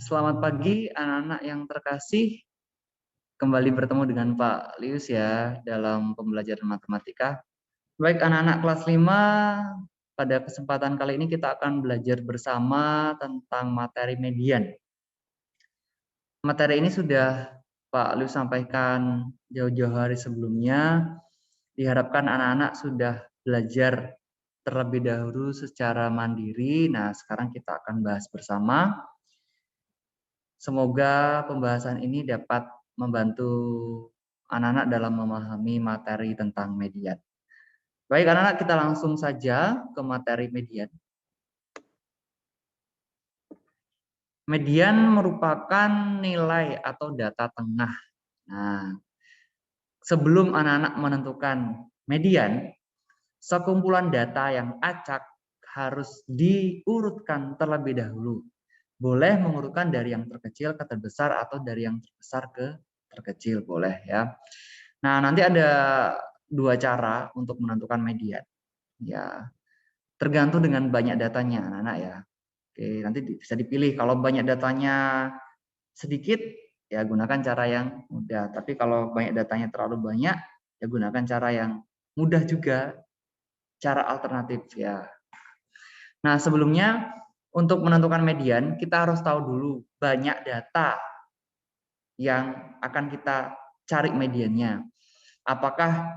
Selamat pagi anak-anak yang terkasih, kembali bertemu dengan Pak Lius ya dalam pembelajaran matematika. Baik anak-anak kelas 5, pada kesempatan kali ini kita akan belajar bersama tentang materi median. Materi ini sudah Pak Lius sampaikan jauh-jauh hari sebelumnya. Diharapkan anak-anak sudah belajar terlebih dahulu secara mandiri. Nah, sekarang kita akan bahas bersama. Semoga pembahasan ini dapat membantu anak-anak dalam memahami materi tentang median. Baik anak-anak, kita langsung saja ke materi median. Median merupakan nilai atau data tengah. Nah, sebelum anak-anak menentukan median, sekumpulan data yang acak harus diurutkan terlebih dahulu. Boleh mengurutkan dari yang terkecil ke terbesar atau dari yang terbesar ke terkecil, boleh ya. Nah, nanti ada dua cara untuk menentukan median. Ya, tergantung dengan banyak datanya, anak-anak ya. Oke, nanti bisa dipilih. Kalau banyak datanya sedikit, ya gunakan cara yang mudah. Tapi kalau banyak datanya terlalu banyak, ya gunakan cara yang mudah juga, cara alternatif ya. Nah, sebelumnya untuk menentukan median, kita harus tahu dulu banyak data yang akan kita cari mediannya. Apakah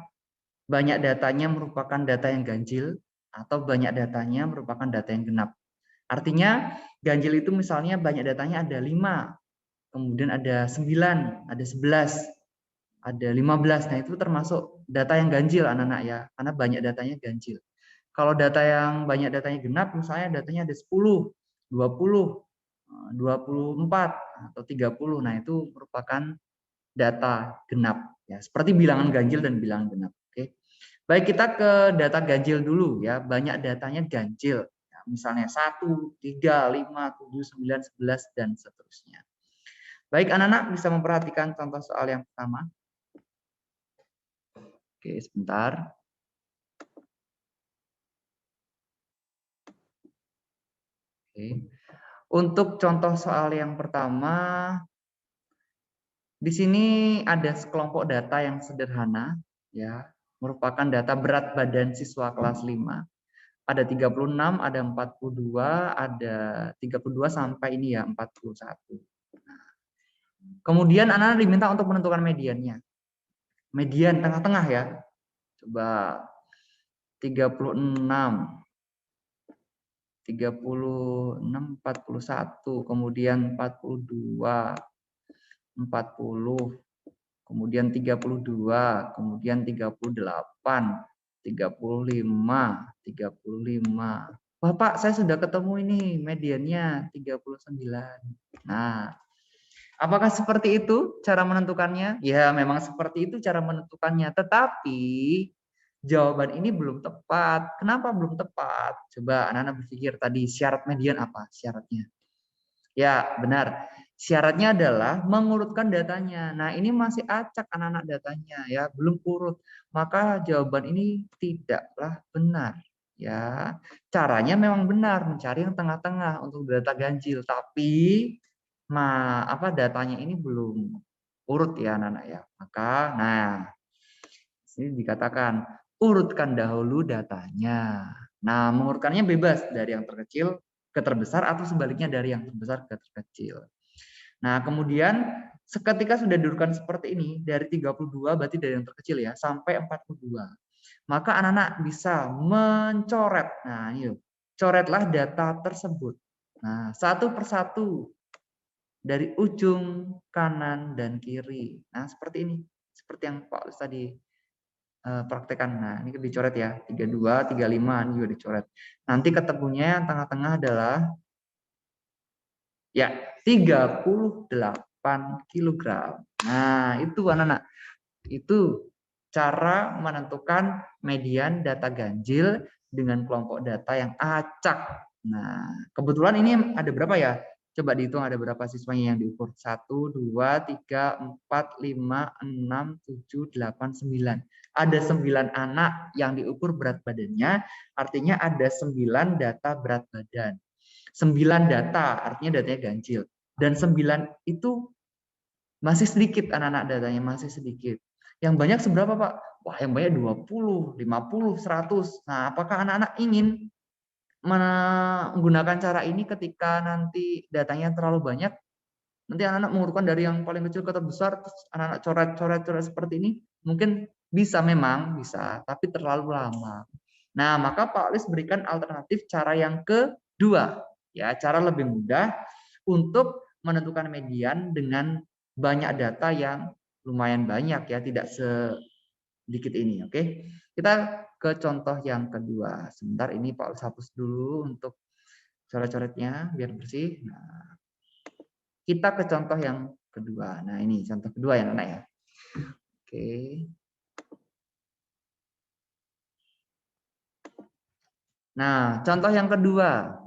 banyak datanya merupakan data yang ganjil atau banyak datanya merupakan data yang genap. Artinya ganjil itu misalnya banyak datanya ada 5, kemudian ada 9, ada 11, ada 15. Nah, itu termasuk data yang ganjil anak-anak ya, karena banyak datanya ganjil. Kalau data yang banyak datanya genap, misalnya datanya ada 10, 20, 24, atau 30. Nah, itu merupakan data genap ya, seperti bilangan ganjil dan bilangan genap. Oke. Baik, kita ke data ganjil dulu ya. Banyak datanya ganjil. Ya, misalnya 1, 3, 5, 7, 9, 11 dan seterusnya. Baik, anak-anak bisa memperhatikan contoh soal yang pertama. Oke, sebentar. Oke. Untuk contoh soal yang pertama, di sini ada sekelompok data yang sederhana ya, merupakan data berat badan siswa kelas 5. Ada 36, ada 42, ada 32 sampai ini ya 41. Kemudian anak-anak diminta untuk menentukan mediannya. Median tengah-tengah ya. Coba 36, 36, 41, kemudian 42, 40, kemudian 32, kemudian 38, 35, 35. Wah Pak, saya sudah ketemu ini mediannya 39. Nah, apakah seperti itu cara menentukannya? Ya, memang seperti itu cara menentukannya. Tetapi jawaban ini belum tepat. Kenapa belum tepat? Coba anak-anak berpikir tadi syarat median apa syaratnya? Ya, benar. Syaratnya adalah mengurutkan datanya. Nah, ini masih acak anak-anak datanya ya, belum urut. Maka jawaban ini tidaklah benar. Ya, caranya memang benar mencari yang tengah-tengah untuk data ganjil, tapi datanya ini belum urut ya anak-anak ya. Maka nah, sini dikatakan urutkan dahulu datanya. Nah, mengurutkannya bebas dari yang terkecil ke terbesar atau sebaliknya dari yang terbesar ke terkecil. Nah, kemudian seketika sudah diurutkan seperti ini, dari 32 berarti dari yang terkecil ya, sampai 42. Maka anak-anak bisa mencoret. Nah, yuk, coretlah data tersebut. Nah, satu persatu dari ujung kanan dan kiri. Nah, seperti ini. Seperti yang Pak Lus tadi praktekkan. Nah, ini dicoret ya. 32, 35 ini juga dicoret. Nanti ketemunya yang tengah-tengah adalah ya 38 kilogram. Nah, itu anak-anak. Itu cara menentukan median data ganjil dengan kelompok data yang acak. Nah, kebetulan ini ada berapa ya? Coba dihitung ada berapa siswanya yang diukur. 1, 2, 3, 4, 5, 6, 7, 8, 9. Ada 9 anak yang diukur berat badannya, artinya ada 9 data berat badan. 9 data, artinya datanya ganjil. dan 9 itu masih sedikit anak-anak datanya, masih sedikit. Yang banyak seberapa, Pak? Wah, yang banyak 20, 50, 100. Nah, apakah anak-anak ingin menggunakan cara ini ketika nanti datanya terlalu banyak? Nanti anak-anak mengurutkan dari yang paling kecil ke terbesar, terus anak-anak coret-coret seperti ini, mungkin bisa, memang bisa, tapi terlalu lama. Nah, maka Pak Alis berikan alternatif cara yang kedua, ya, cara lebih mudah untuk menentukan median dengan banyak data yang lumayan banyak, ya, tidak sedikit ini. Oke, kita ke contoh yang kedua. Sebentar, ini Pak Alis hapus dulu untuk coret-coretnya biar bersih. Nah, kita ke contoh yang kedua. Nah, ini contoh kedua ya, anak ya. Oke. Nah, contoh yang kedua.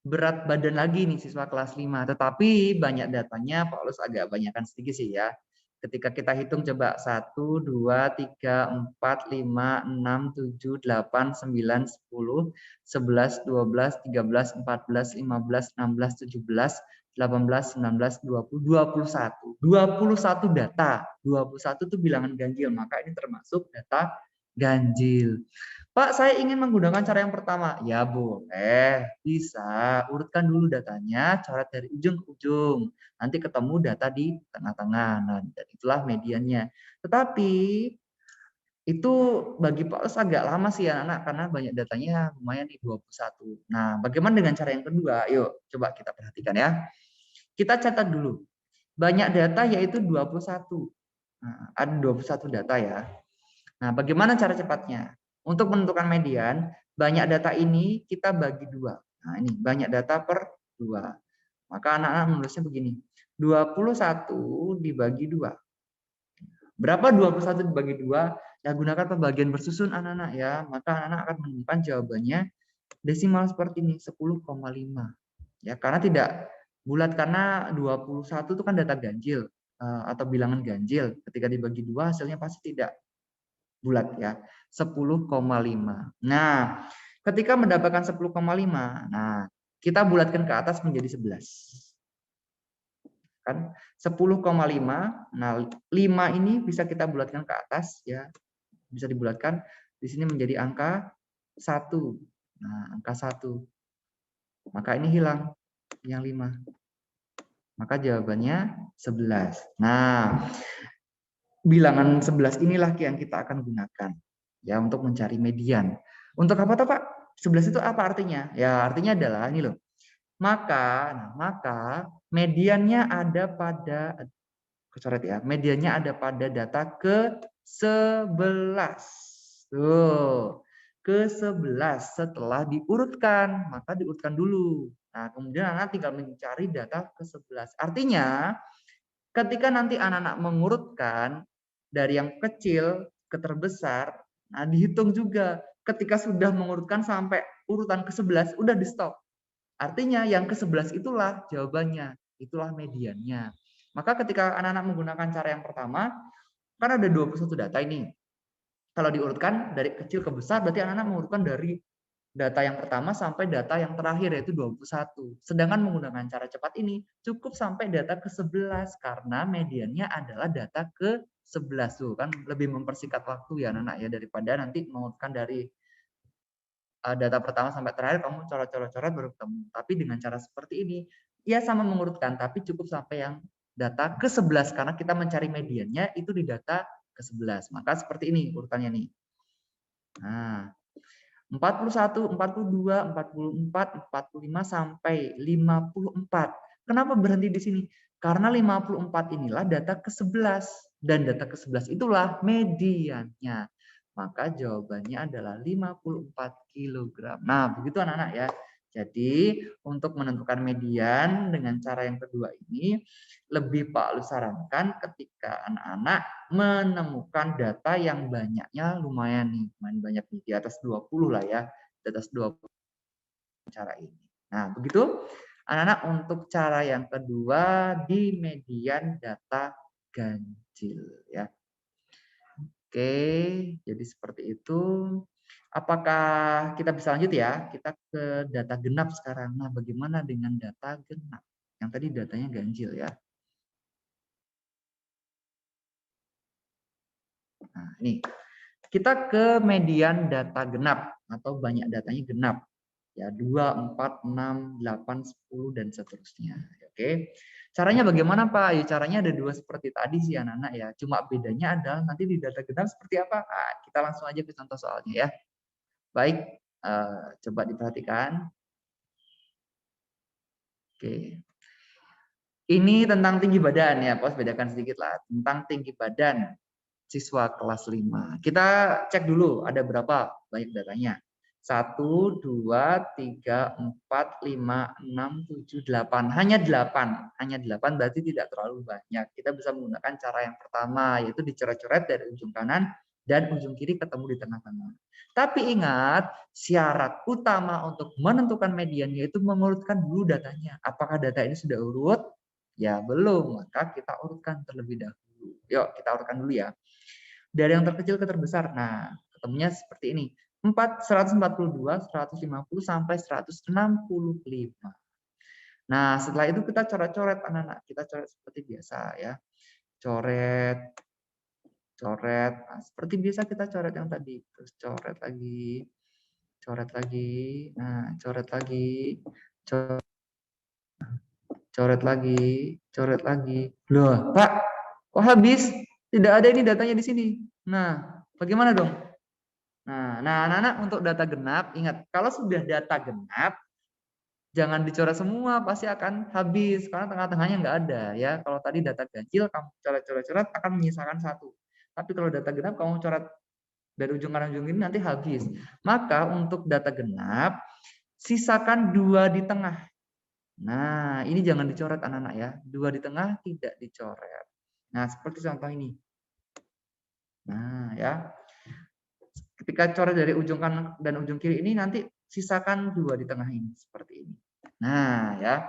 Berat badan lagi nih siswa kelas 5, tetapi banyak datanya Pak Paulus agak banyakkan sedikit sih ya. Ketika kita hitung coba 1, 2, 3, 4, 5, 6, 7, 8, 9, 10, 11, 12, 13, 14, 15, 16, 17, 18, 19, 20, 21. 21 data. 21 itu bilangan ganjil, maka ini termasuk data ganjil. Pak, saya ingin menggunakan cara yang pertama. Ya boleh, bisa. Urutkan dulu datanya, coret dari ujung ke ujung. Nanti ketemu data di tengah-tengah. Nah, dan itulah mediannya. Tetapi itu bagi Pak Os agak lama sih ya anak, karena banyak datanya lumayan nih 21. Nah, bagaimana dengan cara yang kedua? Yuk, coba kita perhatikan ya. Kita catat dulu. Banyak data yaitu 21. Nah, ada 21 data ya. Nah, bagaimana cara cepatnya? Untuk menentukan median, banyak data ini kita bagi dua. Nah, ini banyak data per dua. Maka anak-anak menulisnya begini. 21 dibagi dua. Berapa 21 dibagi dua? Ya, gunakan pembagian bersusun anak-anak ya. Maka anak-anak akan menemukan jawabannya desimal seperti ini, 10,5. Ya, karena tidak bulat, karena 21 itu kan data ganjil atau bilangan ganjil. Ketika dibagi dua hasilnya pasti tidak bulat ya, 10,5. Nah, ketika mendapatkan 10,5, nah kita bulatkan ke atas menjadi 11. Kan 10,5. Nah, 5 ini bisa kita bulatkan ke atas ya. Bisa dibulatkan di sini menjadi angka 1. Nah, angka 1. Maka ini hilang yang 5. Maka jawabannya 11. Nah, bilangan 11 inilah yang kita akan gunakan ya untuk mencari median. Untuk apa toh, Pak? 11 itu apa artinya? Ya, artinya adalah ini loh. Maka mediannya ada pada kecoret ya. Mediannya ada pada data ke-11. Tuh. Ke-11 setelah diurutkan, maka diurutkan dulu. Nah, kemudian anak tinggal mencari data ke-11. Artinya ketika nanti anak-anak mengurutkan dari yang kecil ke terbesar, nah dihitung juga. Ketika sudah mengurutkan sampai urutan ke-11, udah di stop. Artinya yang ke-11 itulah jawabannya, itulah mediannya. Maka ketika anak-anak menggunakan cara yang pertama, kan ada 21 data ini. Kalau diurutkan dari kecil ke besar, berarti anak-anak mengurutkan dari data yang pertama sampai data yang terakhir yaitu 21. Sedangkan menggunakan cara cepat ini cukup sampai data ke-11 karena mediannya adalah data ke-11 tuh kan lebih mempersingkat waktu ya anak-anak ya daripada nanti mengurutkan dari data pertama sampai terakhir kamu coret-coret baru ketemu. Tapi dengan cara seperti ini ya sama mengurutkan tapi cukup sampai yang data ke-11 karena kita mencari mediannya itu di data ke-11. Maka seperti ini urutannya nih. Nah, 41, 42, 44, 45 sampai 54. Kenapa berhenti di sini? Karena 54 inilah data ke-11 dan data ke-11 itulah mediannya. Maka jawabannya adalah 54 kg. Nah, begitu anak-anak ya. Jadi, untuk menentukan median dengan cara yang kedua ini lebih Pak Lu sarankan ketika anak-anak menemukan data yang banyaknya lumayan nih, lumayan banyak nih, di atas 20 lah ya, di atas 20 cara ini. Nah, begitu anak-anak untuk cara yang kedua di median data ganjil ya. Oke, jadi seperti itu. Apakah kita bisa lanjut ya? Kita ke data genap sekarang. Nah, bagaimana dengan data genap? Yang tadi datanya ganjil ya. Nah, ini kita ke median data genap atau banyak datanya genap. Ya, 2, 4, 6, 8, 10 dan seterusnya. Oke. Caranya bagaimana, Pak? Ya, caranya ada dua seperti tadi sih anak-anak ya. Cuma bedanya adalah nanti di data genap seperti apa? Nah, kita langsung aja ke contoh soalnya ya. Baik, coba diperhatikan. Oke. Ini tentang tinggi badan ya, Pos bedakan sedikit lah. Tentang tinggi badan siswa kelas 5. Kita cek dulu ada berapa banyak datanya. 1, 2, 3, 4, 5, 6, 7, 8. Hanya 8. Hanya 8 berarti tidak terlalu banyak. Kita bisa menggunakan cara yang pertama, yaitu dicoret-coret dari ujung kanan dan ujung kiri ketemu di tengah-tengah. Tapi ingat, syarat utama untuk menentukan median yaitu mengurutkan dulu datanya. Apakah data ini sudah urut? Ya belum, maka kita urutkan terlebih dahulu. Yuk kita urutkan dulu ya. Dari yang terkecil ke terbesar. Nah, ketemunya seperti ini. 142, 150 sampai 165. Nah, setelah itu kita coret-coret anak-anak. Kita coret seperti biasa ya. Coret, coret. Nah, seperti biasa kita coret yang tadi. Terus coret lagi. Coret lagi. Nah, coret lagi. Coret lagi. Coret lagi. Loh, Pak, kok habis? Tidak ada ini datanya di sini. Nah, bagaimana dong? Nah, anak-anak untuk data genap, ingat, kalau sudah data genap, jangan dicoret semua, pasti akan habis, karena tengah-tengahnya nggak ada. Ya, kalau tadi data ganjil, kamu coret-coret akan menyisakan satu. Tapi kalau data genap, kamu coret dari ujung kanan ujung ini nanti habis. Maka untuk data genap, sisakan 2 di tengah. Nah, ini jangan dicoret anak-anak ya. 2 di tengah tidak dicoret. Nah, seperti contoh ini. Nah, ya. Ketika coret dari ujung kanan dan ujung kiri ini nanti sisakan 2 di tengah ini seperti ini. Nah, ya.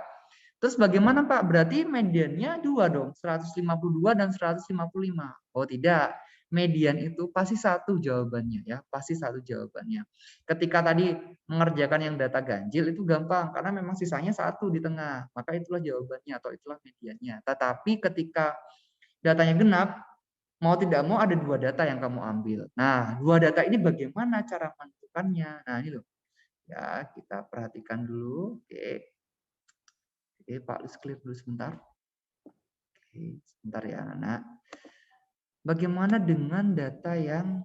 Terus bagaimana Pak? Berarti mediannya 2 dong, 152 dan 155. Oh tidak, median itu pasti satu jawabannya ya, pasti satu jawabannya. Ketika tadi mengerjakan yang data ganjil itu gampang karena memang sisanya satu di tengah, maka itulah jawabannya atau itulah mediannya. Tetapi ketika datanya genap, mau tidak mau ada 2 data yang kamu ambil. Nah, 2 data ini bagaimana cara menentukannya? Nah, ini loh. Ya, kita perhatikan dulu. Oke. Oke, Pak Lis clear dulu sebentar. Oke, sebentar ya, anak. Bagaimana dengan data yang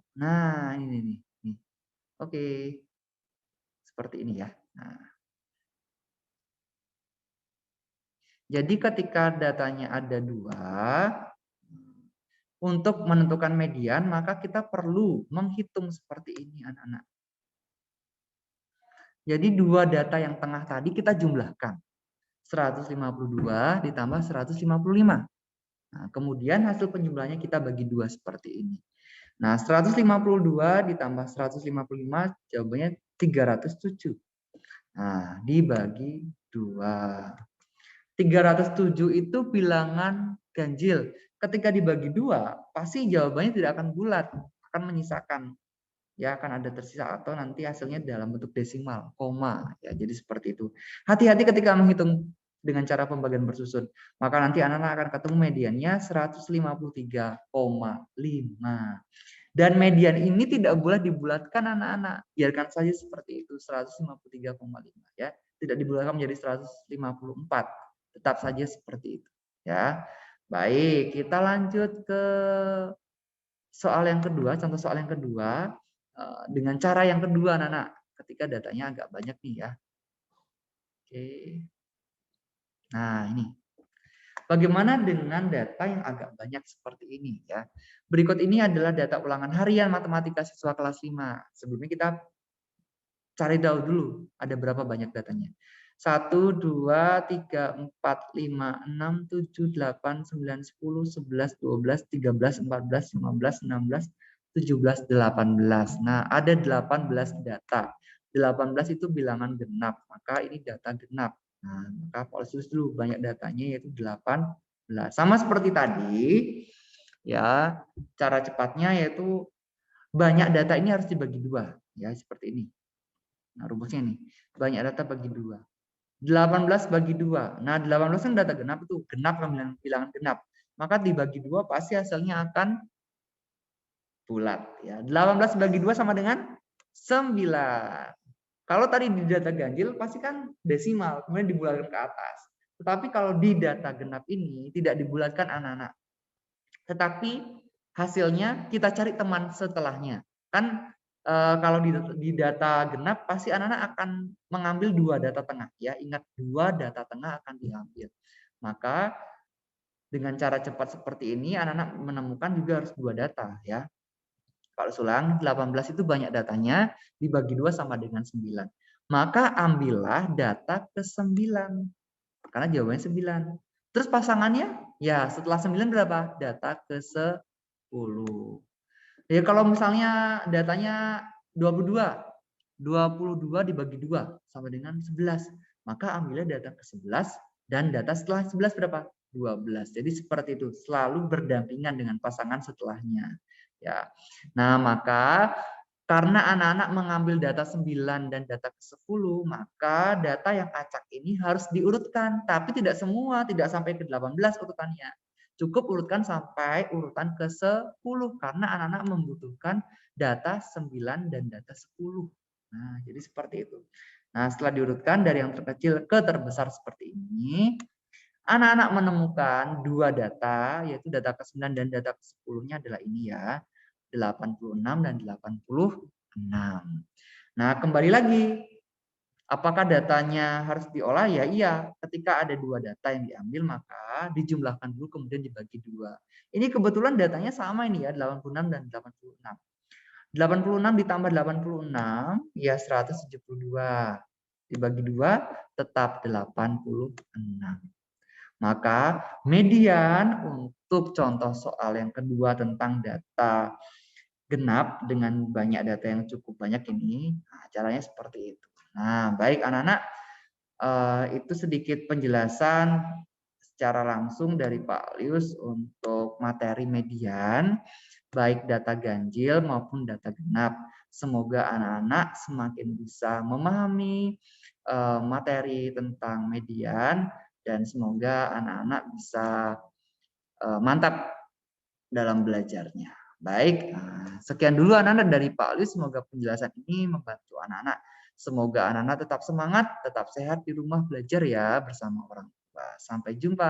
ini nih. Oke. Seperti ini ya. Nah. Jadi ketika datanya ada 2, untuk menentukan median, maka kita perlu menghitung seperti ini, anak-anak. Jadi 2 data yang tengah tadi kita jumlahkan. 152 ditambah 155. Nah, kemudian hasil penjumlahannya kita bagi 2 seperti ini. Nah, 152 ditambah 155 jawabannya 307. Nah, dibagi 2. 307 itu bilangan ganjil. Ketika dibagi 2, pasti jawabannya tidak akan bulat, akan menyisakan. Ya, akan ada tersisa atau nanti hasilnya dalam bentuk desimal, koma. Ya, jadi seperti itu. Hati-hati ketika menghitung dengan cara pembagian bersusun. Maka nanti anak-anak akan ketemu mediannya 153,5. Dan median ini tidak boleh dibulatkan anak-anak. Biarkan saja seperti itu, 153,5 ya. Tidak dibulatkan menjadi 154. Tetap saja seperti itu, ya. Baik, kita lanjut ke soal yang kedua, contoh soal yang kedua dengan cara yang kedua anak-anak. Ketika datanya agak banyak nih ya. Oke. Nah, ini. Bagaimana dengan data yang agak banyak seperti ini ya? Berikut ini adalah data ulangan harian matematika siswa kelas 5. Sebelumnya kita cari tahu dulu ada berapa banyak datanya. 1, 2, 3, 4, 5, 6, 7, 8, 9, 10, 11, 12, 13, 14, 15, 16, 17, 18. Nah, ada 18 data. 18 itu bilangan genap, maka ini data genap. Nah, maka polisi dulu banyak datanya yaitu 18. Sama seperti tadi, ya cara cepatnya yaitu banyak data ini harus dibagi 2, ya seperti ini. Nah rumusnya nih banyak data bagi 2. 18 bagi 2. Nah, 18 kan data genap itu, genap kan bilangan genap. Maka dibagi 2 pasti hasilnya akan bulat ya. 18 bagi 2 sama dengan 9. Kalau tadi di data ganjil pasti kan desimal, kemudian dibulatkan ke atas. Tetapi kalau di data genap ini tidak dibulatkan anak-anak. Tetapi hasilnya kita cari teman setelahnya. Kan kalau di data genap pasti anak-anak akan mengambil 2 data tengah ya. Ingat 2 data tengah akan diambil. Maka dengan cara cepat seperti ini anak-anak menemukan juga harus 2 data ya. Kalau ulang 18 itu banyak datanya, dibagi 2 sama dengan 9. Maka ambillah data ke-9. Karena jawabannya 9. Terus pasangannya, ya setelah 9 berapa? Data ke-10. Ya kalau misalnya datanya 22. 22 dibagi 2 sama dengan 11. Maka ambilnya data ke-11 dan data setelah 11 berapa? 12. Jadi seperti itu, selalu berdampingan dengan pasangan setelahnya. Ya. Nah, maka karena anak-anak mengambil data 9 dan data ke-10, maka data yang acak ini harus diurutkan, tapi tidak semua, tidak sampai ke 18 urutannya. Cukup urutkan sampai urutan ke-10 karena anak-anak membutuhkan data 9 dan data 10. Nah, jadi seperti itu. Nah, setelah diurutkan dari yang terkecil ke terbesar seperti ini, anak-anak menemukan 2 data, yaitu data ke-9 dan data ke-10-nya adalah ini ya, 86 dan 86. Nah, kembali lagi, apakah datanya harus diolah? Ya iya, ketika ada 2 data yang diambil, maka dijumlahkan dulu kemudian dibagi 2. Ini kebetulan datanya sama ini ya, 86 dan 86. 86 ditambah 86 ya 172. Dibagi 2 tetap 86. Maka median untuk contoh soal yang kedua tentang data genap dengan banyak data yang cukup banyak ini, nah, caranya seperti itu. Nah, baik anak-anak, itu sedikit penjelasan secara langsung dari Pak Lius untuk materi median, baik data ganjil maupun data genap. Semoga anak-anak semakin bisa memahami materi tentang median dan semoga anak-anak bisa mantap dalam belajarnya. Baik, sekian dulu anak-anak dari Pak Lius. Semoga penjelasan ini membantu anak-anak. Semoga anak-anak tetap semangat, tetap sehat di rumah belajar ya bersama orang tua. Sampai jumpa.